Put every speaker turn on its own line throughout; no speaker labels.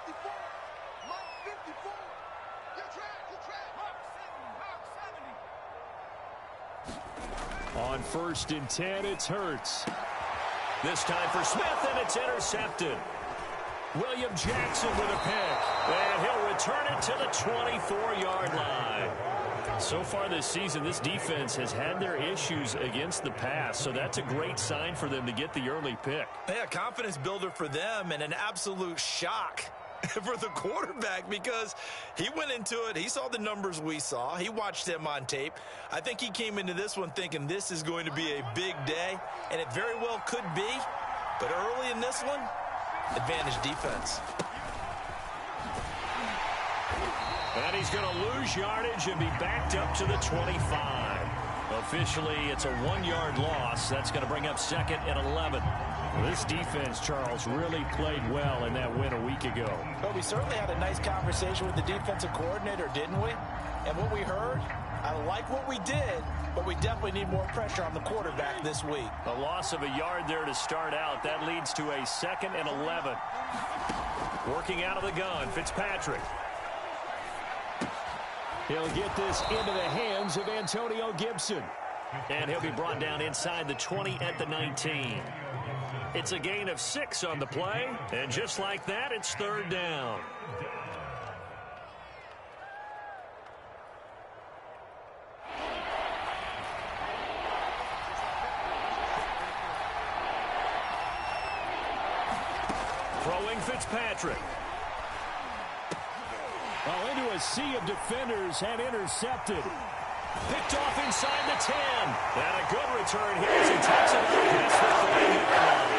54. Mike 54. Your track.
On 1st and 10, it's Hurts. This time for Smith, and it's intercepted. William Jackson with a pick, and he'll return it to the 24-yard line. So far this season, this defense has had their issues against the pass, so that's a great sign for them to get the early pick.
Yeah, confidence builder for them and an absolute shock for the quarterback because he went into it. He saw the numbers we saw. He watched them on tape. I think he came into this one thinking this is going to be a big day, and it very well could be. But early in this one, advantage defense.
And he's going to lose yardage and be backed up to the 25. Officially, it's a 1-yard loss. That's going to bring up 2nd and 11. This defense, Charles, really played well in that win a week ago.
But we certainly had a nice conversation with the defensive coordinator, didn't we? And what we heard, I like what we did, but we definitely need more pressure on the quarterback this week.
A loss of a yard there to start out. That leads to a 2nd and 11. Working out of the gun, Fitzpatrick. He'll get this into the hands of Antonio Gibson. And he'll be brought down inside the 20 at the 19. It's a gain of 6 on the play. And just like that, it's 3rd down. Throwing Fitzpatrick. Into a sea of defenders and intercepted. Picked off inside the 10. And a good return here as he takes it out past the 40-yard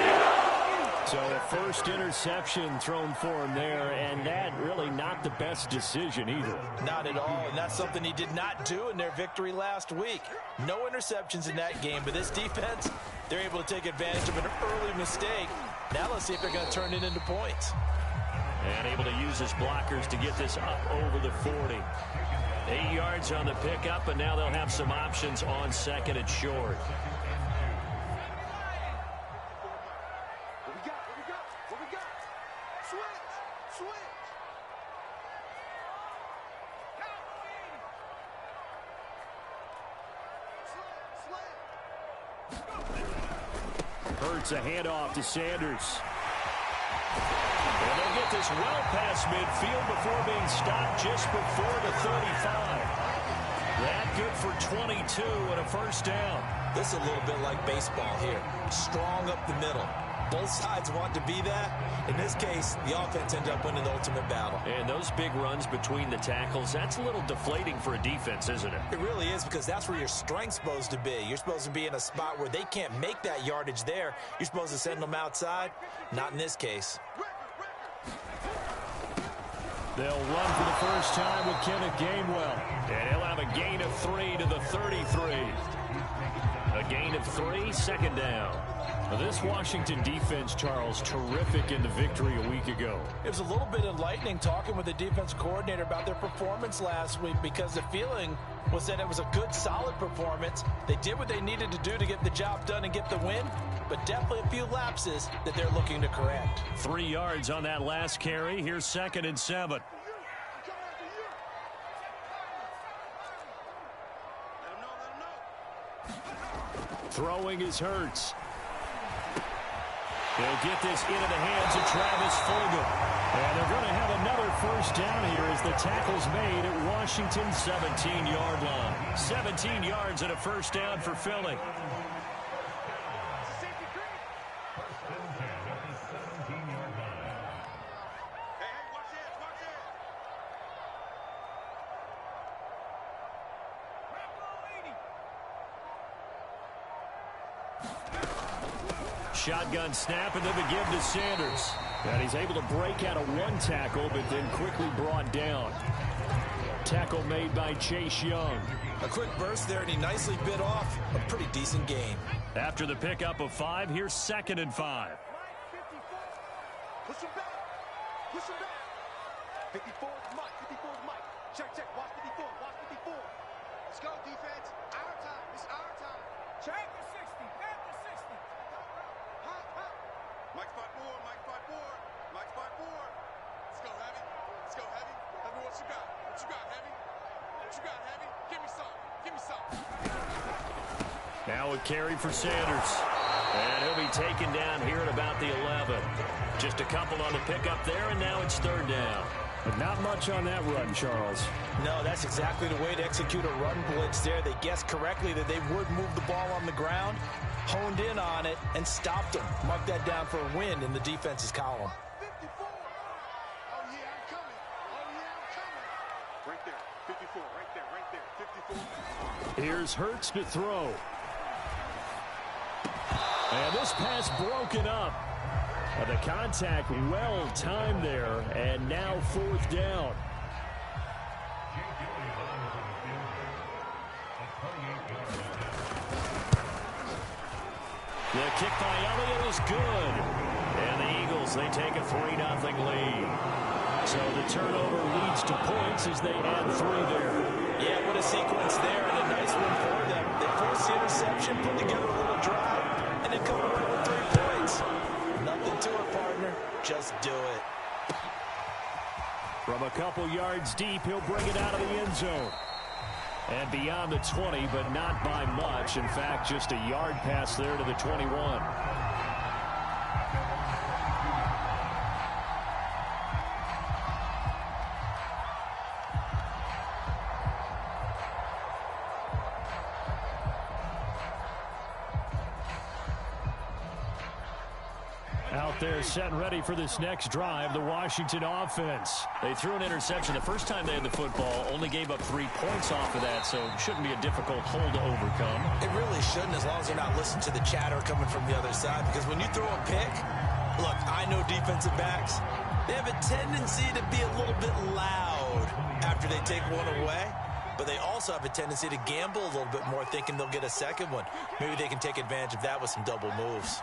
line. So a first interception thrown for him there, and that really not the best decision either.
Not at all, and that's something he did not do in their victory last week. No interceptions in that game, but this defense, they're able to take advantage of an early mistake. Now let's see if they're going to turn it into points.
And able to use his blockers to get this up over the 40. 8 yards on the pickup, and now they'll have some options on 2nd and short.
What we got? Switch.
Hurts a handoff to Sanders. And they'll get this well past midfield before being stopped just before the 35. That good for 22 and a first down.
This is a little bit like baseball here. Strong up the middle. Both sides want to be that. In this case, the offense ends up winning the ultimate battle.
And those big runs between the tackles, that's a little deflating for a defense, isn't it?
It really is, because that's where your strength's supposed to be. You're supposed to be in a spot where they can't make that yardage there. You're supposed to send them outside. Not in this case.
They'll run for the first time with Kenneth Gainwell. And he'll have a gain of 3 to the 33. A gain of 3, 2nd down. Now this Washington defense, Charles, terrific in the victory a week ago.
It was a little bit enlightening talking with the defense coordinator about their performance last week, because the feeling was that it was a good, solid performance. They did what they needed to do to get the job done and get the win, but definitely a few lapses that they're looking to correct.
3 yards on that last carry. Here's 2nd and 7. Throwing is Hurts. They'll get this into the hands of Travis Fulgham. And they're going to have another first down here as the tackle's made at Washington's 17-yard line. 17 yards and a first down for Philly. Shotgun snap, and then the give to Sanders. And he's able to break out of one tackle, but then quickly brought down. Tackle made by Chase Young.
A quick burst there, and he nicely bit off a pretty decent gain.
After the pickup of 5, here's 2nd and 5.
Push him back. 54 is Mike. 54 is Mike. Check. Watch 54. Let's go, defense. Our time. It's our time. Check the 60. Back to 60. Hop. Mike spot 4. Let's go.
Now a carry for Sanders. And he'll be taken down here at about the 11. Just a couple on the pickup there, and now it's third down.
But not much on that run, Charles.
No, that's exactly the way to execute a run blitz there. They guessed correctly that they would move the ball on the ground, honed in on it, and stopped them. Mark that down for a win in the defense's column.
54. Oh, yeah, I'm coming. Oh, yeah, I'm coming. Right there. 54. Right there. 54.
Here's Hurts to throw. And this pass broken up. The contact well timed there, and now fourth down. The kick by Elliott is good. And the Eagles, they take a 3-0 lead. So the turnover leads to points as they add 3 there.
Yeah, what a sequence there, and a nice one for them. They force the interception, put together a little drive, and then come away with 3 points. Nothing to it, partner. Just do it.
From a couple yards deep, he'll bring it out of the end zone. And beyond the 20, but not by much. In fact, just a yard pass there to the 21. Out there set and ready for this next drive, the Washington offense. They threw an interception the first time they had the football, only gave up 3 points off of that, so shouldn't be a difficult hole to overcome.
It really shouldn't, as long as they're not listening to the chatter coming from the other side, because when you throw a pick, look, I know defensive backs, they have a tendency to be a little bit loud after they take one away, but they also have a tendency to gamble a little bit more, thinking they'll get a second one. Maybe they can take advantage of that with some double moves.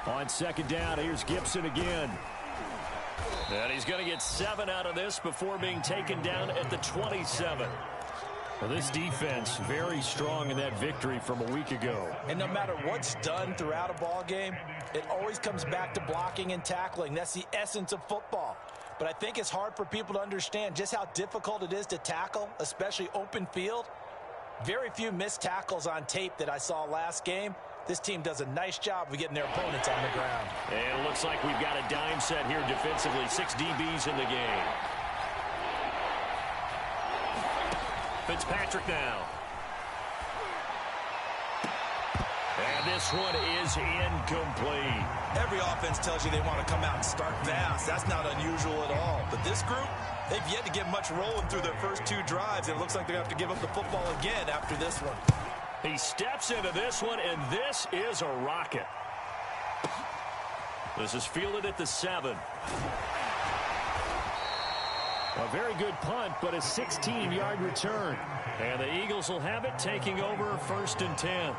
On second down, here's Gibson again. And he's going to get 7 out of this before being taken down at the 27. Well, this defense very strong in that victory from a week ago.
And no matter what's done throughout a ball game, it always comes back to blocking and tackling. That's the essence of football. But I think it's hard for people to understand just how difficult it is to tackle, especially open field. Very few missed tackles on tape that I saw last game. This team does a nice job of getting their opponents on the ground.
And it looks like we've got a dime set here defensively. 6 DBs in the game. Fitzpatrick now. And this one is incomplete.
Every offense tells you they want to come out and start fast. That's not unusual at all. But this group, they've yet to get much rolling through their first 2 drives. And it looks like they have to give up the football again after this one.
He steps into this one, and this is a rocket. This is fielded at the 7. A very good punt, but a 16-yard return. And the Eagles will have it, taking over 1st and 10.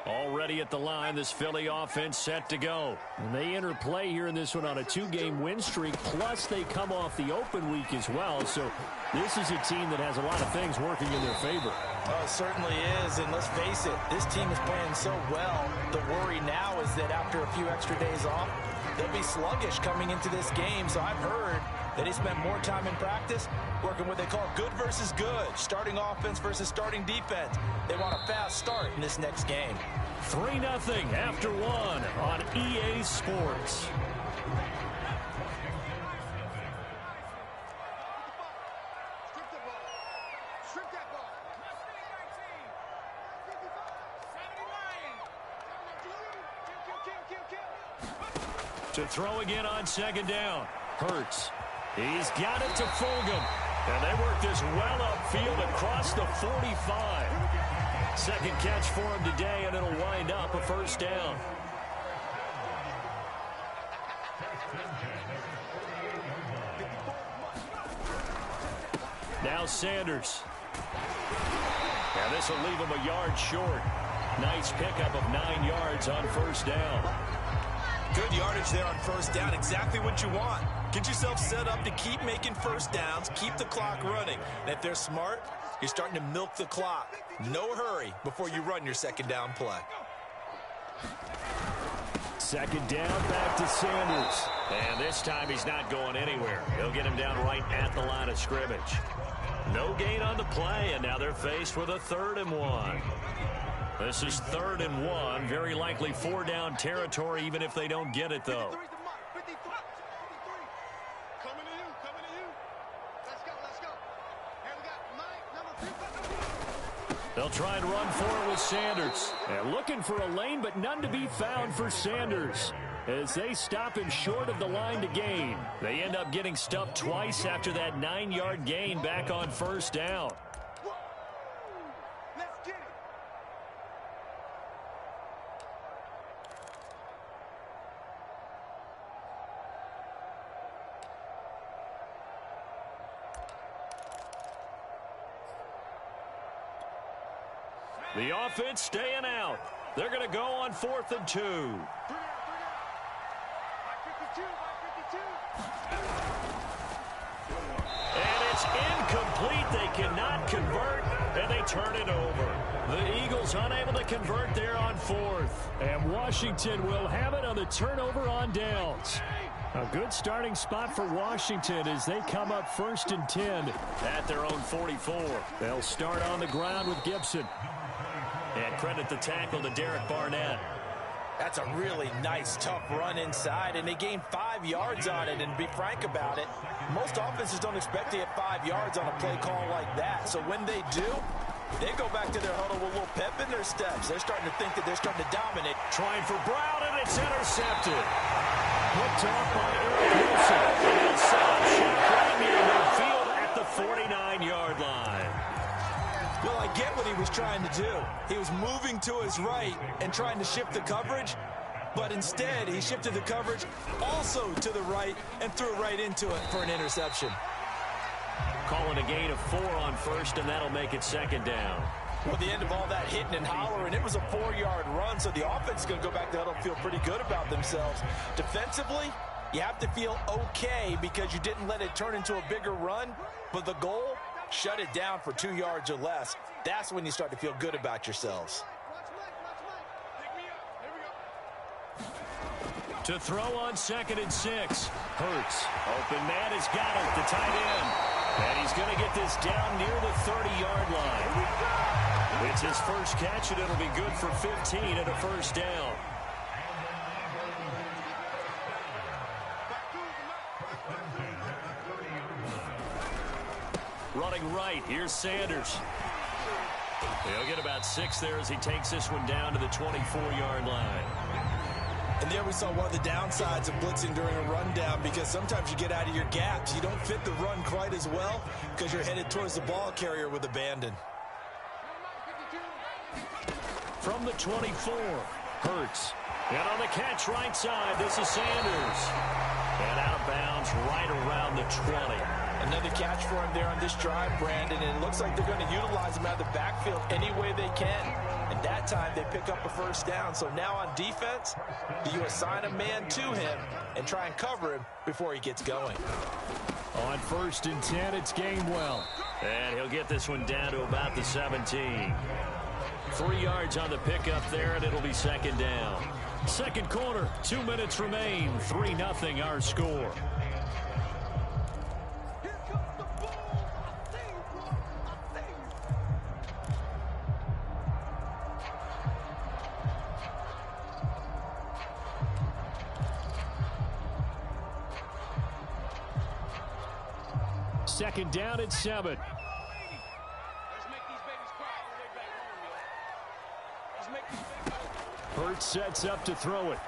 Already at the line, this Philly offense set to go. And they enter play here in this one on a 2-game win streak, plus they come off the open week as well. So this is a team that has a lot of things working in their favor.
Oh, it certainly is, and let's face it, this team is playing so well. The worry now is that after a few extra days off, they'll be sluggish coming into this game. So I've heard that they spent more time in practice working what they call good versus good, starting offense versus starting defense. They want a fast start in this next game.
3-0 after 1 on EA Sports. To throw again on second down. Hurts. He's got it to Fulgham. And they work this well upfield across the 45. Second catch for him today, and it'll wind up a 1st down. Now Sanders. And this will leave him a yard short. Nice pickup of 9 yards on 1st down.
Good yardage there on 1st down. Exactly what you want. Get yourself set up to keep making 1st downs, keep the clock running. And if they're smart, You're starting to milk the clock. No hurry before you run your second down play.
Second down, back to Sanders. And this time he's not going anywhere. He'll get him down right at the line of scrimmage. No gain on the play, and now they're faced with a 3rd and 1. This is 3rd and 1. Very likely 4-down territory, even if they don't get it, though. They'll try and run for it with Sanders. And looking for a lane, but none to be found for Sanders. As they stop him short of the line to gain. They end up getting stuffed twice after that 9-yard gain back on 1st down.
Let's get it.
The offense staying out. They're going to go on 4th and 2. And it's incomplete. They cannot convert, and they turn it over. The Eagles unable to convert there on 4th. And Washington will have it on the turnover on downs. A good starting spot for Washington as they come up 1st and 10 at their own 44. They'll start on the ground with Gibson. And credit the tackle to Derek Barnett.
That's a really nice, tough run inside, and they gained 5 yards on it. And to be frank about it, most offenses don't expect to get 5 yards on a play call like that. So when they do, they go back to their huddle with a little pep in their steps. They're starting to think that they're starting to dominate.
Trying for Brown, and it's intercepted. Hooked off by Eric Wilson. And set up shot right near midfield at the 49-yard line.
Well, I get what he was trying to do. He was moving to his right and trying to shift the coverage, but instead he shifted the coverage also to the right and threw it right into it for an interception.
Calling a gain of 4 on 1st, and that'll make it 2nd down.
Well, the end of all that hitting and hollering, it was a 4-yard run, so the offense is going to go back to huddle and feel pretty good about themselves. Defensively, you have to feel okay because you didn't let it turn into a bigger run, but the goal, shut it down for 2 yards or less. That's when you start to feel good about yourselves.
To throw on 2nd and 6. Hurts. Open man has got it, the tight end. And he's going to get this down near the 30-yard line. It's his first catch, and it'll be good for 15 and a 1st down. Running right, here's Sanders. He'll get about 6 there as he takes this one down to the 24-yard line.
And there we saw one of the downsides of blitzing during a rundown, because sometimes you get out of your gaps. You don't fit the run quite as well because you're headed towards the ball carrier with abandon.
From the 24, Hurts. And on the catch right side, this is Sanders. And out of bounds right around the 20.
Another catch for him there on this drive, Brandon, and it looks like they're going to utilize him out of the backfield any way they can. And that time they pick up a 1st down. So now on defense, do you assign a man to him and try and cover him before he gets going?
On 1st and 10, it's Gainwell. And he'll get this one down to about the 17. 3 yards on the pickup there, and it'll be 2nd down. Second quarter, 2 minutes remain. 3-0 our score. Second down at 7. Hurts sets up to throw it.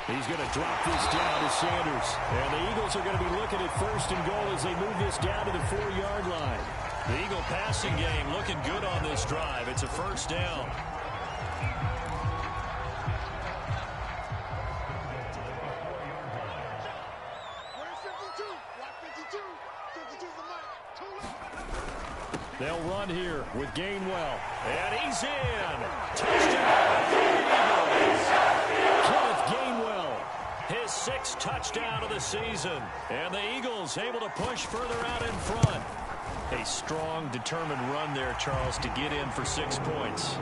He's going to drop this down to Sanders. And the Eagles are going to be looking at 1st and goal as they move this down to the 4-yard line. The Eagle passing game looking good on this drive. It's a 1st down. They'll run here with Gainwell. And he's in. Touchdown for the Eagles. Kenneth Gainwell, his 6th touchdown of the season. And the Eagles able to push further out in front. A strong, determined run there, Charles, to get in for 6 points.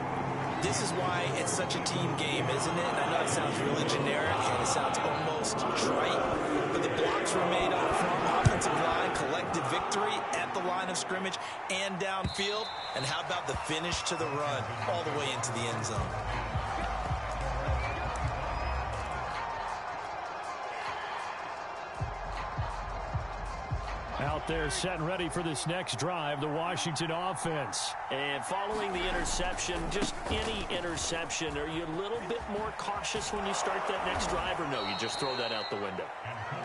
This is why it's such a team game, isn't it? And I know it sounds really generic and it sounds almost trite, but the blocks were made up front, offensive line, collective victory at the line of scrimmage and downfield. And how about the finish to the run all the way into the end zone?
Out there set and ready for this next drive, the Washington offense. And following the interception, just any interception, are you a little bit more cautious when you start that next drive, or no, you just throw that out the window?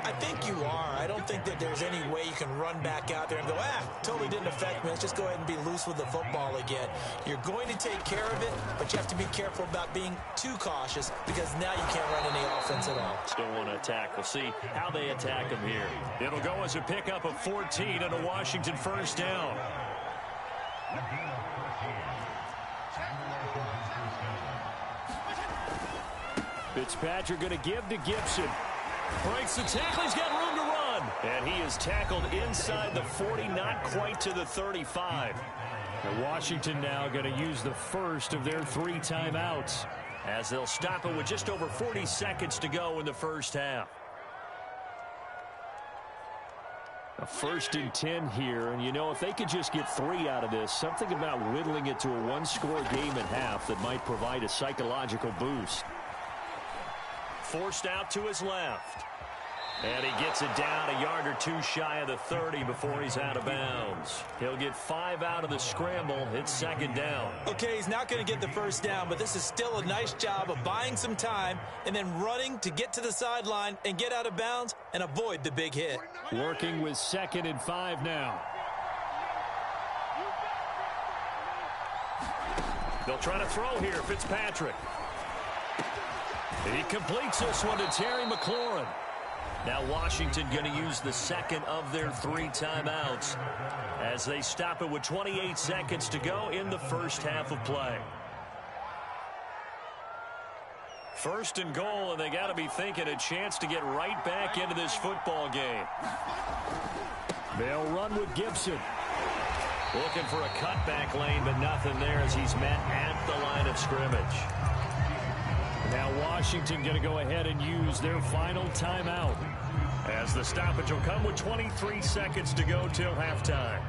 I think you are. I don't think that there's any way you can run back out there and go, totally didn't affect me. Let's just go ahead and be loose with the football again. You're going to take care of it, but you have to be careful about being too cautious because now you can't run any offense at all.
Still want to attack. We'll see how they attack them here. It'll go as a pickup of 14 and a Washington first down. Fitzpatrick going to give to Gibson. Breaks the tackle. He's got room to run. And he is tackled inside the 40, not quite to the 35. And Washington now going to use the first of their 3 timeouts as they'll stop it with just over 40 seconds to go in the first half. A 1st and 10 here, and you know, if they could just get 3 out of this, something about whittling it to a 1-score game at half that might provide a psychological boost. Forced out to his left. And he gets it down a yard or 2 shy of the 30 before he's out of bounds. He'll get 5 out of the scramble. It's 2nd down.
Okay, he's not going to get the first down, but this is still a nice job of buying some time and then running to get to the sideline and get out of bounds and avoid the big hit.
Working with 2nd and 5 now. They'll try to throw here, Fitzpatrick. He completes this one to Terry McLaurin. Now Washington going to use the 2nd of their 3 timeouts as they stop it with 28 seconds to go in the first half of play. 1st and goal, and they got to be thinking a chance to get right back into this football game. They'll run with Gibson. Looking for a cutback lane, but nothing there as he's met at the line of scrimmage. Now Washington going to go ahead and use their final timeout as the stoppage will come with 23 seconds to go till halftime.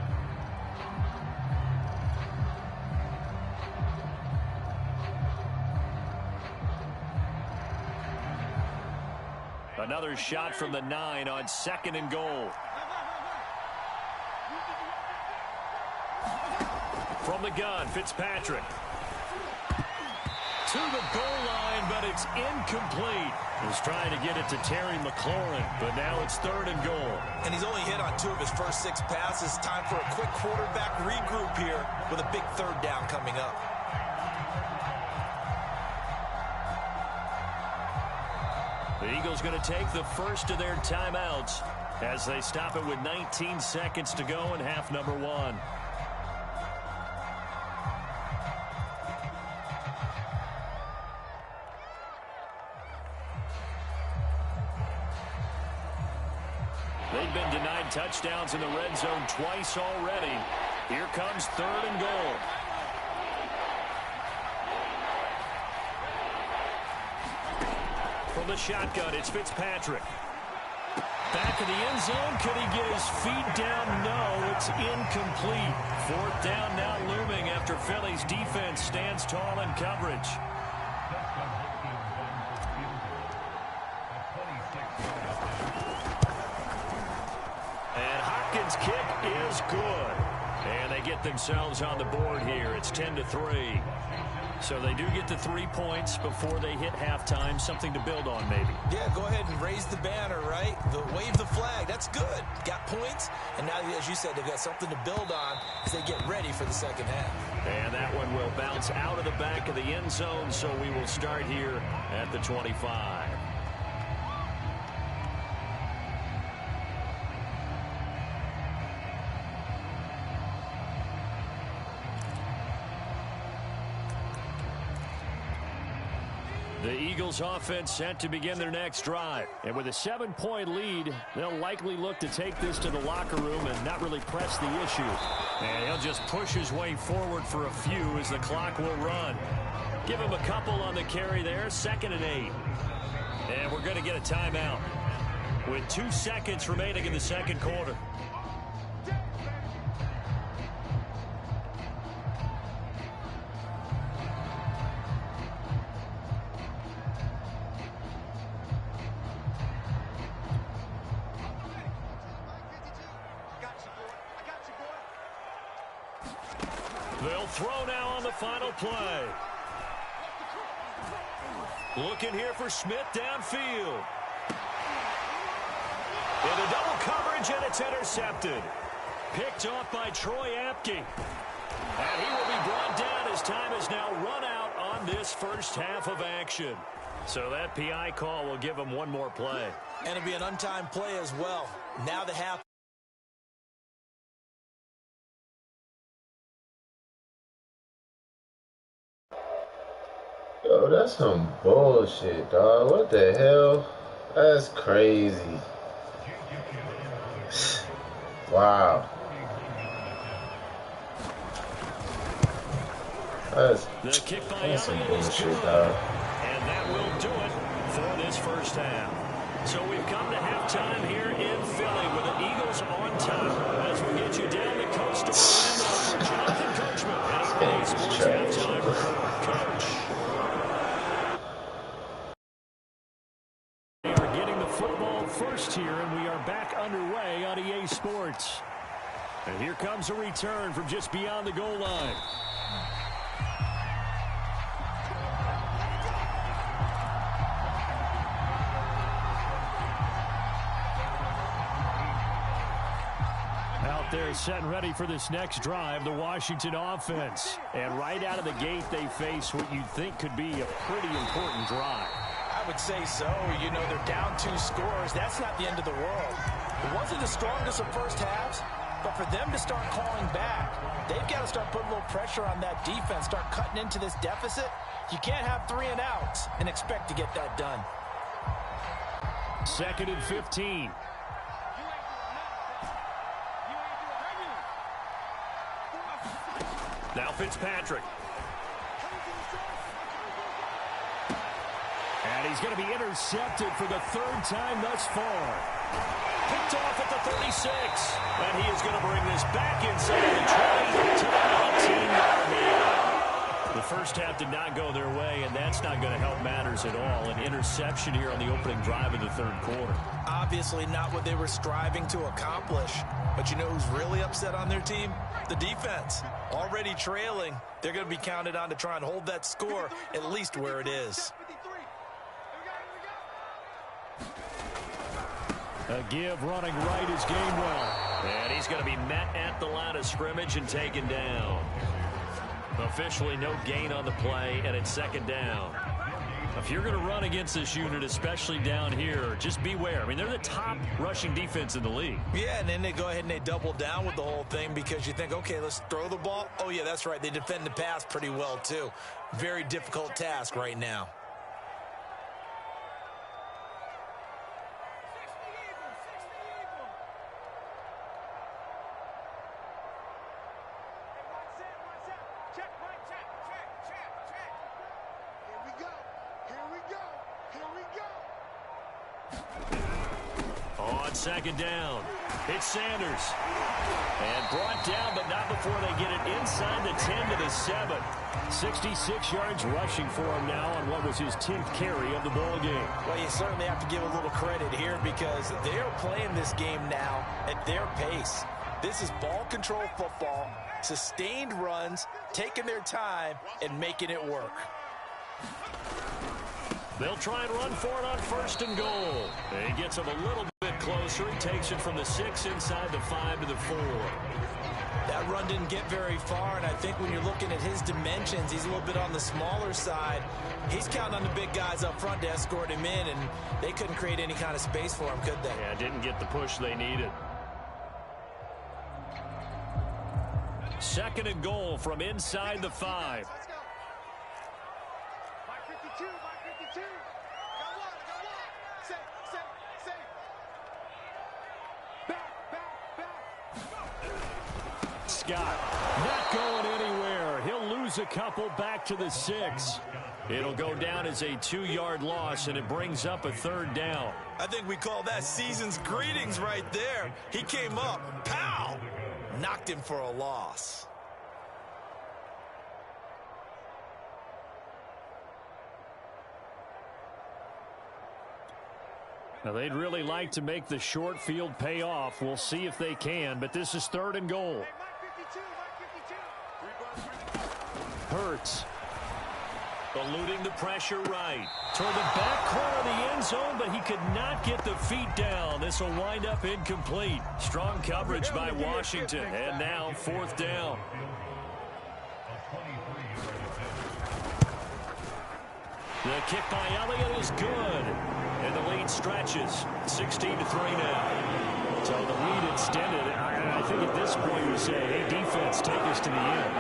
Another shot from the 9 on 2nd and goal. From the gun, Fitzpatrick. To the goal line, but it's incomplete. He's trying to get it to Terry McLaurin, but now it's 3rd and goal.
And he's only hit on 2 of his first 6 passes. Time for a quick quarterback regroup here with a big 3rd down coming up.
The Eagles going to take the first of their timeouts as they stop it with 19 seconds to go in half number 1. They've been denied touchdowns in the red zone twice already. Here comes 3rd and goal. From the shotgun, it's Fitzpatrick. Back of the end zone. Could he get his feet down? No, it's incomplete. 4th down now looming after Philly's defense stands tall in coverage. And Hopkins' kick is good. And they get themselves on the board here. It's 10-3. So they do get the 3 points before they hit halftime. Something to build on, maybe.
Yeah, go ahead and raise the banner, right? Wave the flag. That's good. Got points. And now, as you said, they've got something to build on as they get ready for the second half.
And that one will bounce out of the back of the end zone. So we will start here at the 25. The Eagles offense set to begin their next drive. And with a 7-point lead, they'll likely look to take this to the locker room and not really press the issue. And he'll just push his way forward for a few as the clock will run. Give him a couple on the carry there, 2nd and 8. And we're going to get a timeout with 2 seconds remaining in the second quarter. They'll throw now on the final play. Looking here for Smith downfield. Into double coverage, and it's intercepted. Picked off by Troy Apke. And he will be brought down as time has now run out on this first half of action. So that PI call will give him one more play.
And it'll be an untimed play as well. Now the half.
Yo, that's some bullshit, dog. What the hell? That's crazy. Wow. That's some bullshit, dog.
And that will do it for this first half. So we've come to halftime here in Philly with the Eagles on top. As we get you down the coast to Jonathan Coachman. And Sports Halftime Report. Coach. We are getting the football first here, and we are back underway on EA Sports. And here comes a return from just beyond the goal line. They're set and ready for this next drive, the Washington offense. And right out of the gate, they face what you'd think could be a pretty important drive.
I would say so. You know, they're down 2 scores. That's not the end of the world. It wasn't the strongest of first halves, but for them to start calling back, they've got to start putting a little pressure on that defense, start cutting into this deficit. You can't have 3 and outs and expect to get that done.
2nd and 15. Now Fitzpatrick. And he's going to be intercepted for the 3rd time thus far. Picked off at the 36. And he is going to bring this back inside the 20 to the 19-yard line. The first half did not go their way, and that's not going to help matters at all. An interception here on the opening drive of the 3rd quarter.
Obviously not what they were striving to accomplish. But you know who's really upset on their team? The defense. Already trailing. They're going to be counted on to try and hold that score at least where it is.
A give running right is Gainwell. And he's going to be met at the line of scrimmage and taken down. Officially no gain on the play, and it's 2nd down. If you're going to run against this unit, especially down here, just beware. I mean, they're the top rushing defense in the league.
Yeah, and then they go ahead and they double down with the whole thing because you think, okay, let's throw the ball. Oh, yeah, that's right. They defend the pass pretty well, too. Very difficult task right now.
On 2nd down, it's Sanders. And brought down, but not before they get it inside the 10 to the 7. 66 yards rushing for him now on what was his 10th carry of the ball game.
Well, you certainly have to give a little credit here because they're playing this game now at their pace. This is ball control football, sustained runs, taking their time, and making it work.
They'll try and run for it on 1st and goal. He gets him a little bit closer. He takes it from the 6 inside the 5 to the 4.
That run didn't get very far, and I think when you're looking at his dimensions, he's a little bit on the smaller side. He's counting on the big guys up front to escort him in, and they couldn't create any kind of space for him, could they?
Yeah, didn't get the push they needed. 2nd and goal from inside the 5.
Let's go. 5:52, 5:52.
Scott. Not going anywhere. He'll lose a couple back to the 6. It'll go down as a 2-yard loss, and it brings up a 3rd down.
I think we call that season's greetings right there. He came up, pow, knocked him for a loss.
Now, they'd really like to make the short field pay off. We'll see if they can, but this is 3rd and goal. Hurts. Eluding the pressure right. Toward the back corner of the end zone, but he could not get the feet down. This will wind up incomplete. Strong coverage by Washington, and now 4th down. The kick by Elliott is good. And the lead stretches. 16-3 now. So the lead extended. I think at this point we say, hey, defense, take us to the end.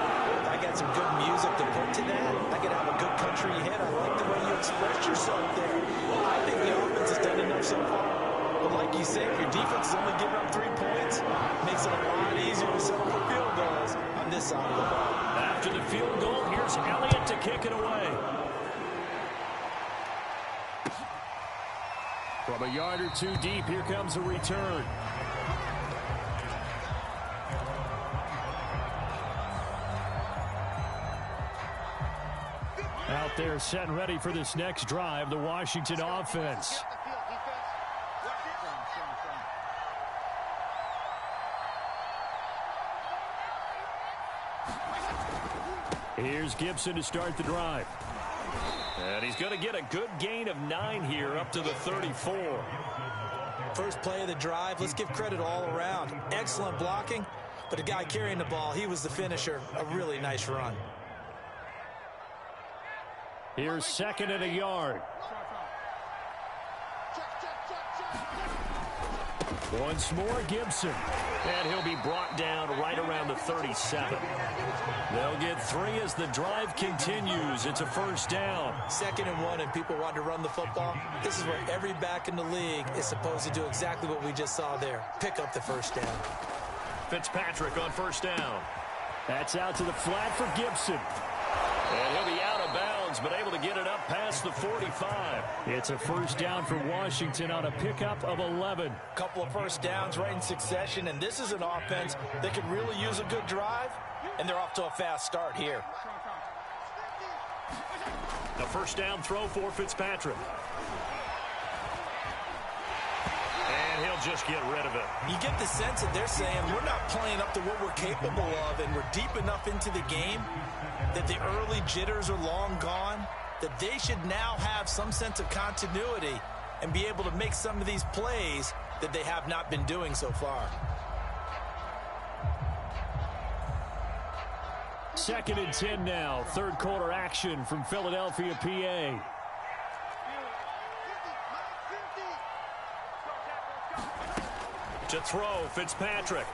I got some good music to put to that. I could have a good country hit. I like the way you expressed yourself there. I think the offense has done enough so far. But like you said, if your defense is only giving up 3 points, it makes it a lot easier to settle for field goals on this side of the ball.
After the field goal, here's Elliott to kick it away. From a yard or 2 deep, here comes a return. Out there set and ready for this next drive, the Washington offense. Here's Gibson to start the drive. And he's going to get a good gain of 9 here up to the 34.
First play of the drive, let's give credit all around. Excellent blocking, but the guy carrying the ball, he was the finisher. A really nice run.
Here's 2nd and a yard. Once more, Gibson. And he'll be brought down right around the 37. They'll get 3 as the drive continues. It's a 1st down.
2nd and 1, and people want to run the football. This is where every back in the league is supposed to do exactly what we just saw there. Pick up the 1st down.
Fitzpatrick on 1st down. That's out to the flat for Gibson. And he'll be out of bounds, but able to get it up past the 45. It's a 1st down for Washington on a pickup of 11.
Couple of 1st downs right in succession, and this is an offense that could really use a good drive, and they're off to a fast start here.
A 1st down throw for Fitzpatrick. And he'll just get rid of it.
You get the sense that they're saying we're not playing up to what we're capable of, and we're deep enough into the game that the early jitters are long gone, that they should now have some sense of continuity and be able to make some of these plays that they have not been doing so far.
2nd and 10 now. 3rd quarter action from Philadelphia, PA. To throw, Fitzpatrick.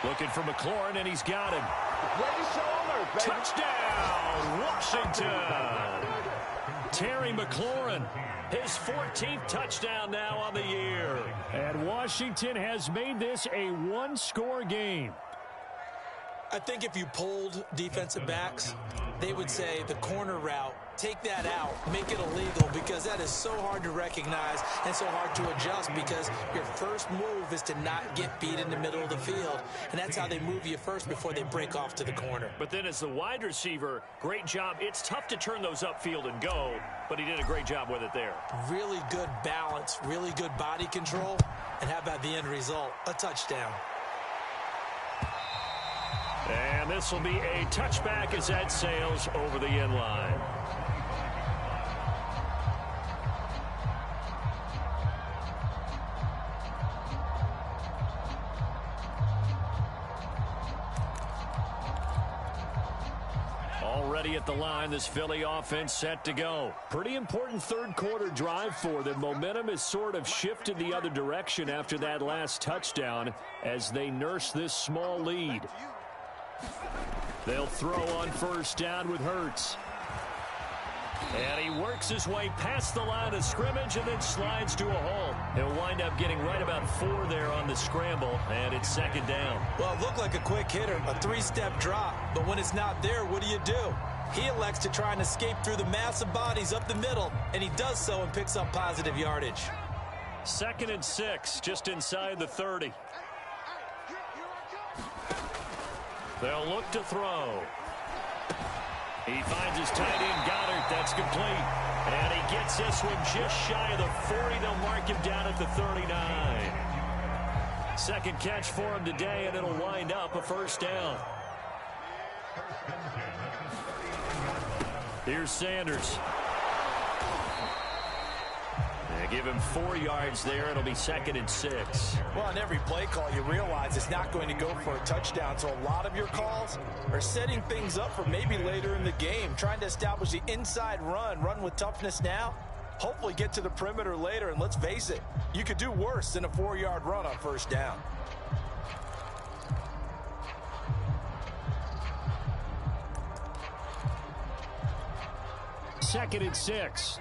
Looking for McLaurin, and he's got him. Touchdown, Washington. Terry McLaurin, his 14th touchdown now on the year. And Washington has made this a 1-score game.
I think if you polled defensive backs, they would say the corner route, take that out, make it illegal, because that is so hard to recognize and so hard to adjust, because your first move is to not get beat in the middle of the field, and that's how they move you first before they break off to the corner.
But then as the wide receiver, great job. It's tough to turn those upfield and go, but he did a great job with it there.
Really good balance, really good body control, and how about the end result? A touchdown.
And this will be a touchback as that sails over the end line. Already at the line, this Philly offense set to go. Pretty important 3rd quarter drive for them. Momentum has sort of shifted the other direction after that last touchdown as they nurse this small lead. They'll throw on 1st down with Hurts. And he works his way past the line of scrimmage and then slides to a halt. He'll wind up getting right about 4 there on the scramble, and it's second down.
Well, it looked like a quick hitter, a 3-step drop. But when it's not there, what do? He elects to try and escape through the massive bodies up the middle, and he does so and picks up positive yardage.
2nd and 6, just inside the 30. They'll look to throw. He finds his tight end, Goddard. That's complete. And he gets this one just shy of the 40. They'll mark him down at the 39. Second catch for him today, and it'll wind up a first down. Here's Sanders. They give him 4 yards there. It'll be 2nd and 6.
Well, on every play call, you realize it's not going to go for a touchdown. So a lot of your calls are setting things up for maybe later in the game, trying to establish the inside run with toughness now, hopefully get to the perimeter later. And let's face it, you could do worse than a 4-yard run on first down.
Second and 6.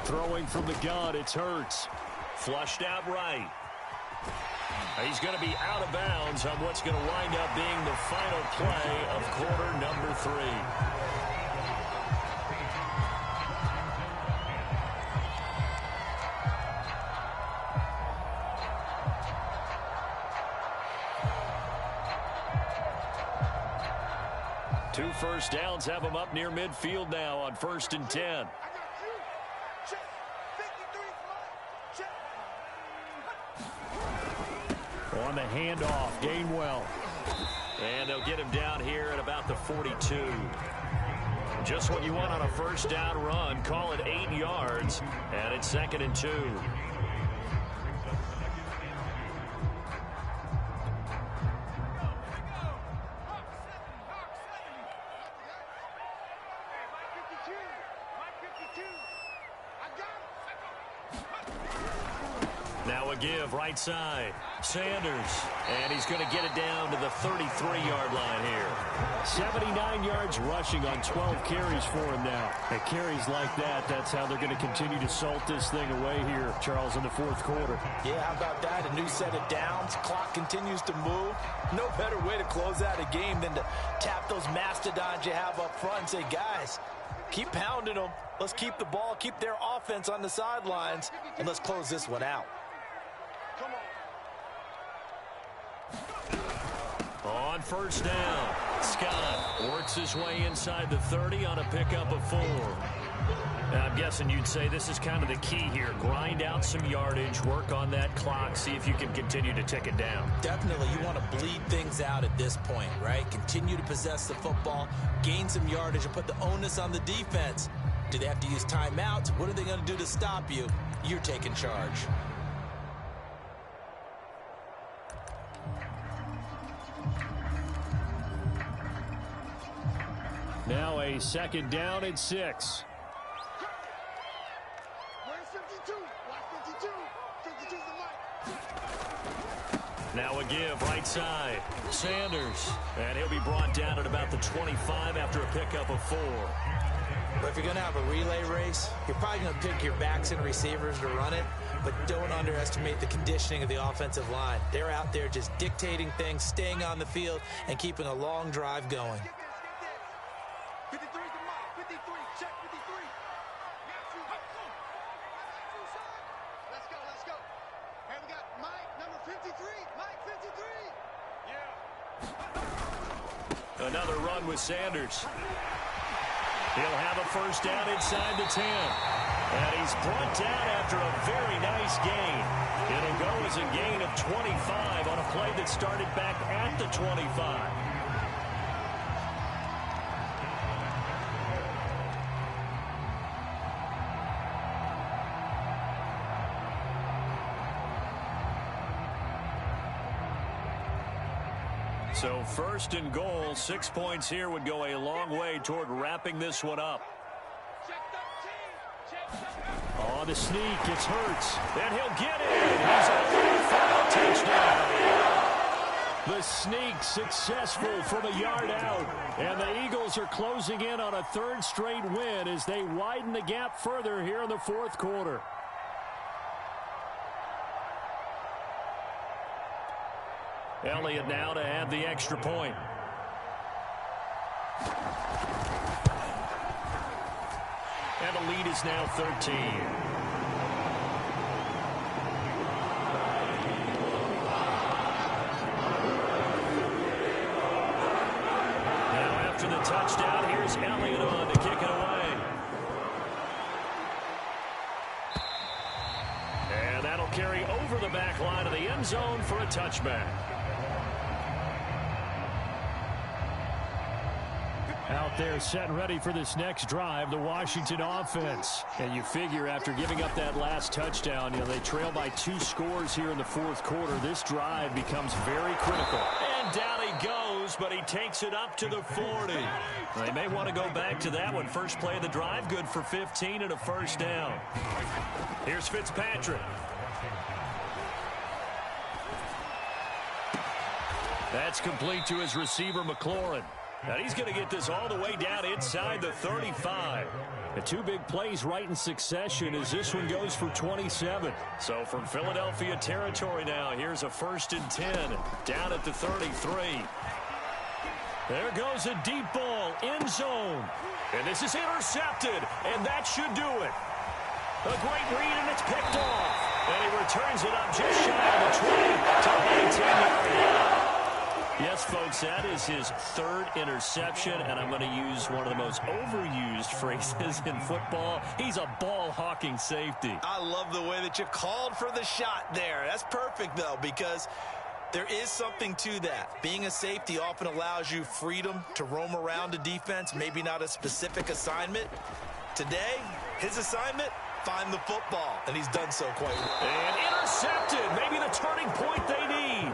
Throwing from the gun, it's Hurts. Flushed out right. He's going to be out of bounds on what's going to wind up being the final play of quarter number 3. Two first downs have them up near midfield now on 1st and 10. On the handoff, Gainwell. And they'll get him down here at about the 42. Just what you want on a first down run. Call it 8 yards, and it's 2nd and 2. Now a give right side. Sanders. And he's going to get it down to the 33-yard line here. 79 yards rushing on 12 carries for him now. And carries like that, that's how they're going to continue to salt this thing away here, Charles, in the 4th quarter.
Yeah, how about that? A new set of downs. Clock continues to move. No better way to close out a game than to tap those mastodons you have up front and say, guys, keep pounding them. Let's keep the ball, keep their offense on the sidelines, and let's close this one out.
On first down, Scott works his way inside the 30 on a pickup of 4. Now, I'm guessing you'd say this is kind of the key here. Grind out some yardage, work on that clock, see if you can continue to tick it down.
Definitely, you want to bleed things out at this point, right? Continue to possess the football, gain some yardage, and put the onus on the defense. Do they have to use timeouts? What are they going to do to stop you? You're taking charge.
Now a 2nd down and 6. Now a give right side. Sanders. And he'll be brought down at about the 25 after a pickup of 4.
But if you're going to have a relay race, you're probably going to pick your backs and receivers to run it, but don't underestimate the conditioning of the offensive line. They're out there just dictating things, staying on the field, and keeping a long drive going.
53 to Mike. 53. Check 53. Let's go. Let's go. Hey, we got Mike, number 53. Mike, 53. Yeah.
Another run with Sanders. He'll have a first down inside the 10. And he's brought down after a very nice gain. It'll go as a gain of 25 on a play that started back at the 25. So 1st and goal, 6 points here would go a long way toward wrapping this one up. On the sneak, it's Hurts. And he'll get it. He's already fouled touchdown. The sneak successful from a yard out. And the Eagles are closing in on a third straight win as they widen the gap further here in the fourth quarter. Elliott now to have the extra point. And the lead is now 13. After the touchdown, here's Elliott on to kick it away. And that'll carry over the back line of the end zone for a touchback. Out there set and ready for this next drive, the Washington offense. And you figure after giving up that last touchdown, they trail by 2 scores here in the fourth quarter. This drive becomes very critical. And down he goes, but he takes it up to the 40. They may want to go back to that one. First play of the drive, good for 15 and a first down. Here's Fitzpatrick. That's complete to his receiver, McLaurin. Now he's going to get this all the way down inside the 35. The 2 big plays right in succession as this one goes for 27. So from Philadelphia territory now, here's a 1st and 10 down at the 33. There goes a deep ball, end zone. And this is intercepted, and that should do it. A great read, and it's picked off. And he returns it up just shy of the 20 to the 18-yard line. Yes, folks, that is his 3rd interception, and I'm going to use one of the most overused phrases in football. He's a ball-hawking safety.
I love the way that you called for the shot there. That's perfect, though, because there is something to that. Being a safety often allows you freedom to roam around a defense, maybe not a specific assignment. Today, his assignment, find the football, and he's done so quite well.
And intercepted, maybe the turning point they need.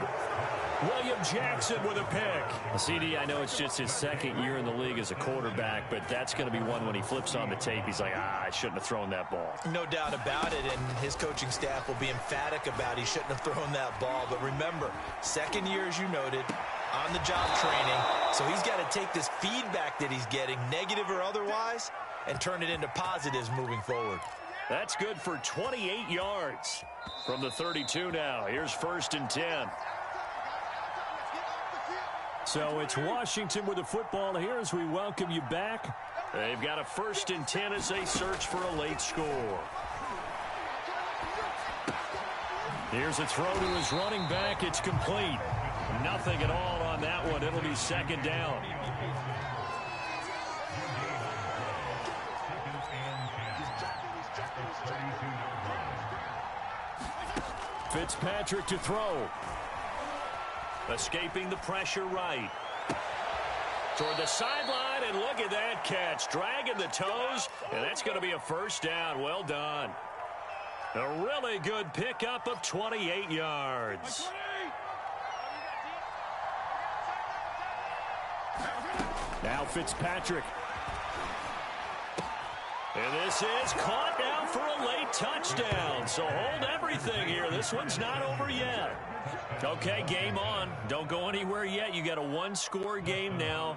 William Jackson with a pick. CD, I know it's just his 2nd year in the league as a quarterback, but that's going to be one when he flips on the tape. He's like, I shouldn't have thrown that ball.
No doubt about it, and his coaching staff will be emphatic about he shouldn't have thrown that ball. But remember, 2nd year, as you noted, on-the-job training. So he's got to take this feedback that he's getting, negative or otherwise, and turn it into positives moving forward.
That's good for 28 yards from the 32 now. Here's 1st and 10. So it's Washington with the football here as we welcome you back. They've got a 1st and 10 as they search for a late score. Here's a throw to his running back. It's complete. Nothing at all on that one. It'll be 2nd down. Fitzpatrick to throw. Escaping the pressure right. Toward the sideline, and look at that catch. Dragging the toes, and that's going to be a 1st down. Well done. A really good pickup of 28 yards. Now Fitzpatrick. And this is caught now for a late touchdown. So hold everything here. This one's not over yet. Okay, game on. Don't go anywhere yet. You got a 1-score game now.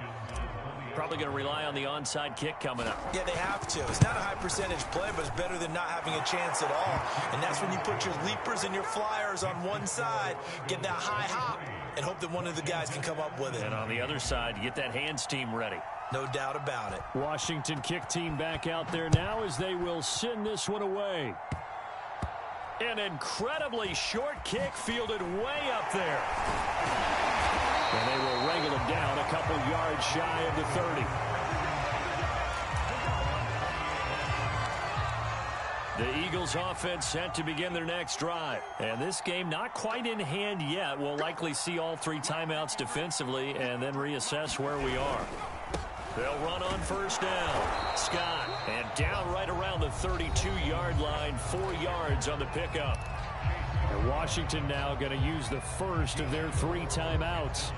Probably going to rely on the onside kick coming up.
Yeah, they have to. It's not a high percentage play, but it's better than not having a chance at all. And that's when you put your leapers and your flyers on one side, get that high hop, and hope that one of the guys can come up with it.
And on the other side, you get that hands team ready.
No doubt about it.
Washington kick team back out there now as they will send this one away. An incredibly short kick fielded way up there. And they will wrangle him down a couple yards shy of the 30. The Eagles offense set to begin their next drive. And this game not quite in hand yet. We'll likely see all 3 timeouts defensively and then reassess where we are. They'll run on 1st down. Scott, and down right around the 32-yard line, 4 yards on the pickup. And Washington now going to use the first of their 3 timeouts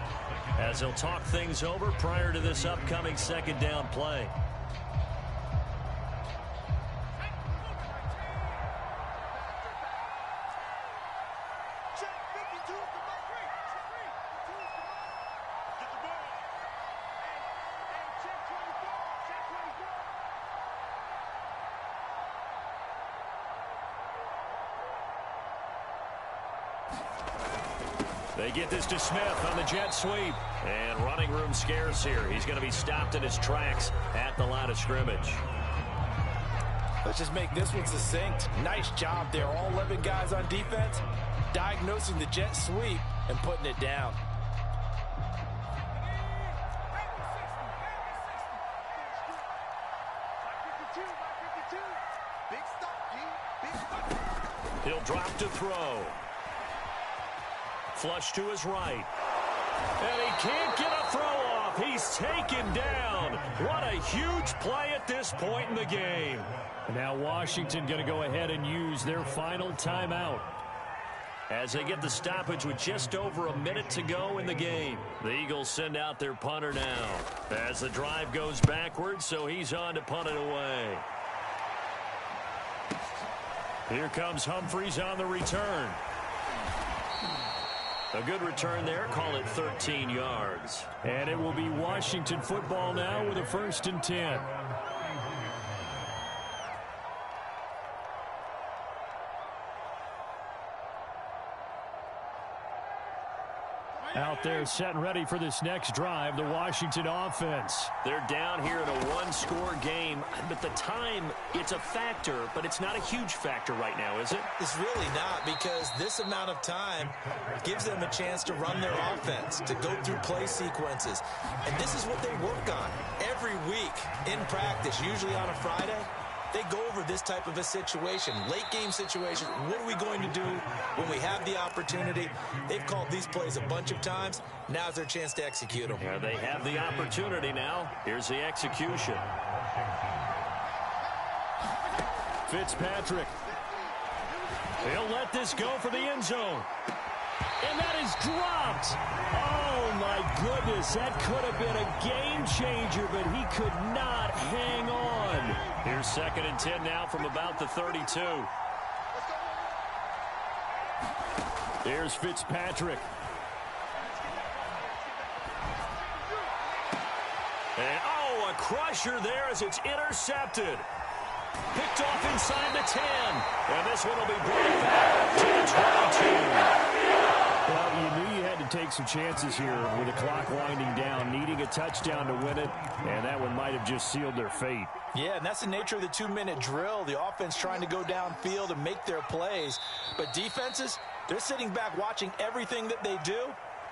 as they'll talk things over prior to this upcoming 2nd down play. They get this to Smith on the jet sweep. And running room scarce here. He's going to be stopped in his tracks at the line of scrimmage.
Let's just make this one succinct. Nice job there. All 11 guys on defense diagnosing the jet sweep and putting it down.
He'll drop to throw. Flush to his right. And he can't get a throw off. He's taken down. What a huge play at this point in the game.
And now Washington going to go ahead and use their final timeout.
As they get the stoppage with just over a minute to go in the game. The Eagles send out their punter now. As the drive goes backwards, so he's on to punt it away. Here comes Humphries on the return. A good return there. Call it 13 yards.
And it will be Washington football now with a 1st and 10. Out there set and ready for this next drive, the Washington offense.
They're down here in a one-score game, but the time, it's a factor, but it's not a huge factor right now, is it?
It's really not, because this amount of time gives them a chance to run their offense, to go through play sequences. And this is what they work on every week in practice, usually on a Friday. They go over this type of a situation, late game situation. What are we going to do when we have the opportunity? They've called these plays a bunch of times. Now's their chance to execute them.
Yeah, they have the opportunity now. Here's the execution.
Fitzpatrick. He'll let this go for the end zone. And that is dropped. Oh, my goodness. That could have been a game changer, but he could not hang on.
Here's 2nd and 10 now from about the 32.
There's Fitzpatrick.
And, oh, a crusher there as it's intercepted. Picked off inside the 10. And this one will be brought back to the 22.
Well, you knew you had to take some chances here with the clock winding down, needing a touchdown to win it, and that one might have just sealed their fate.
Yeah, and that's the nature of the 2-minute drill. The offense trying to go downfield and make their plays. But defenses, they're sitting back watching everything that they do,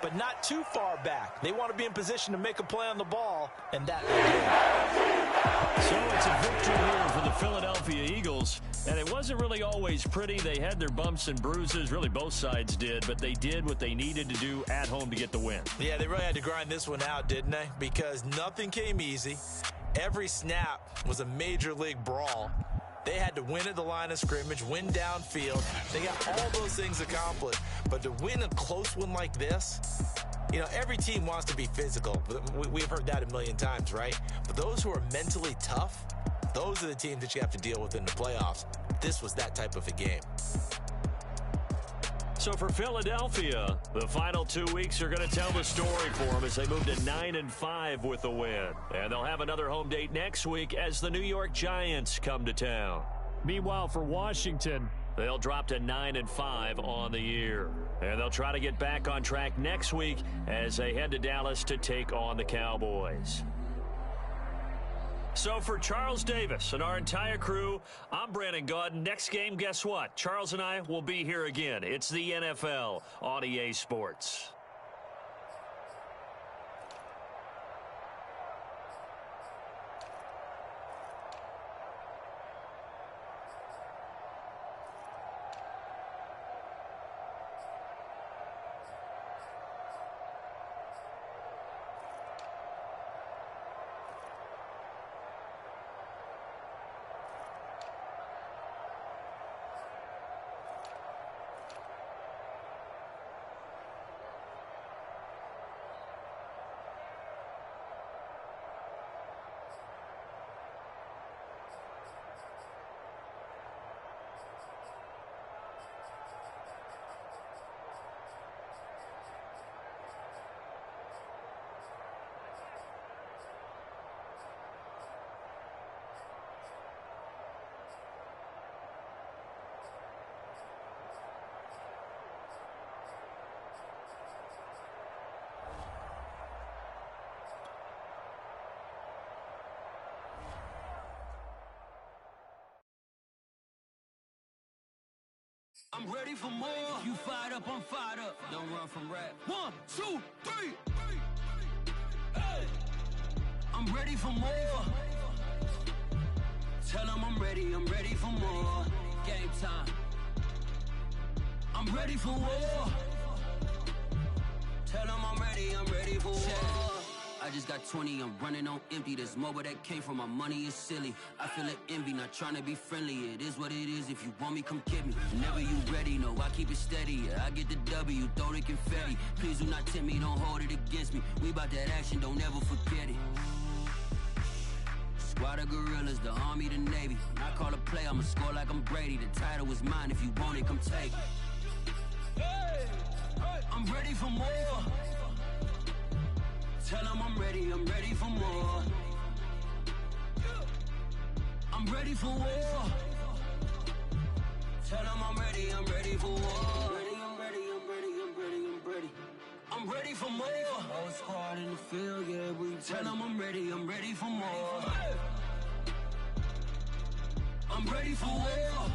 but not too far back. They want to be in position to make a play on the ball, and that they do.
So it's a victory here for the Philadelphia Eagles. And it wasn't really always pretty. They had their bumps and bruises. Really, both sides did. But they did what they needed to do at home to get the win.
Yeah, they really had to grind this one out, didn't they? Because nothing came easy. Every snap was a major league brawl. They had to win at the line of scrimmage, win downfield. They got all those things accomplished. But to win a close one like this, you know, every team wants to be physical. We've heard that a million times, right? But those who are mentally tough, those are the teams that you have to deal with in the playoffs. This was that type of a game.
So for Philadelphia, the final 2 weeks are going to tell the story for them as they move to 9-5 with the win. And they'll have another home date next week as the New York Giants come to town.
Meanwhile, for Washington,
they'll drop to 9-5 on the year. And they'll try to get back on track next week as they head to Dallas to take on the Cowboys. So for Charles Davis and our entire crew, I'm Brandon Gaudin. Next game, guess what? Charles and I will be here again. It's the NFL on EA Sports.
I'm ready for more. You fired up, I'm fired up. Don't run from rap. 1, 2, 3. Hey. I'm ready for more. Tell them I'm ready for more. Game time. I'm ready for war. Tell them I'm ready for war. I just got 20, I'm running on empty. There's more where that came from, my money is silly. I feel it envy, not trying to be friendly. It is what it is, if you want me, come get me. Whenever you ready, no, I keep it steady. Yeah, I get the W, throw the confetti. Please do not tempt me, don't hold it against me. We about that action, don't ever forget it. Squad of gorillas, the army, the navy. When I call a play, I'ma score like I'm Brady. The title is mine, if you want it, come take it. I'm ready for more. Tell them I'm ready for more. I'm ready for war. Tell them I'm ready for war. I'm ready for more. Whole squad in the field, yeah, we tell them I'm ready for more. I'm ready for war.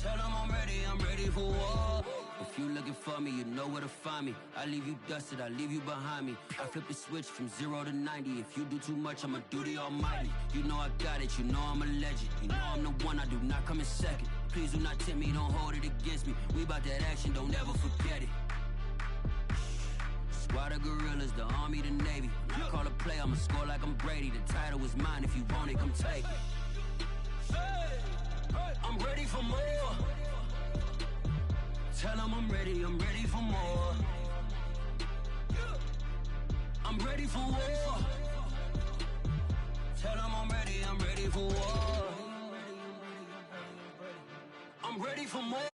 Tell them I'm ready for war. If you looking for me, you know where to find me. I leave you dusted, I leave you behind me. I flip the switch from 0 to 90. If you do too much, I'ma do the almighty. You know I got it, you know I'm a legend. You know I'm the one, I do not come in second. Please do not tempt me, don't hold it against me. We about that action, don't ever forget it. Squad of gorillas, the army, the navy. When I call a play, I'ma score like I'm Brady. The title is mine, if you want it, come take it. I'm ready for more. Tell them I'm ready for more. I'm ready for war. Tell them I'm ready for war. I'm ready for more.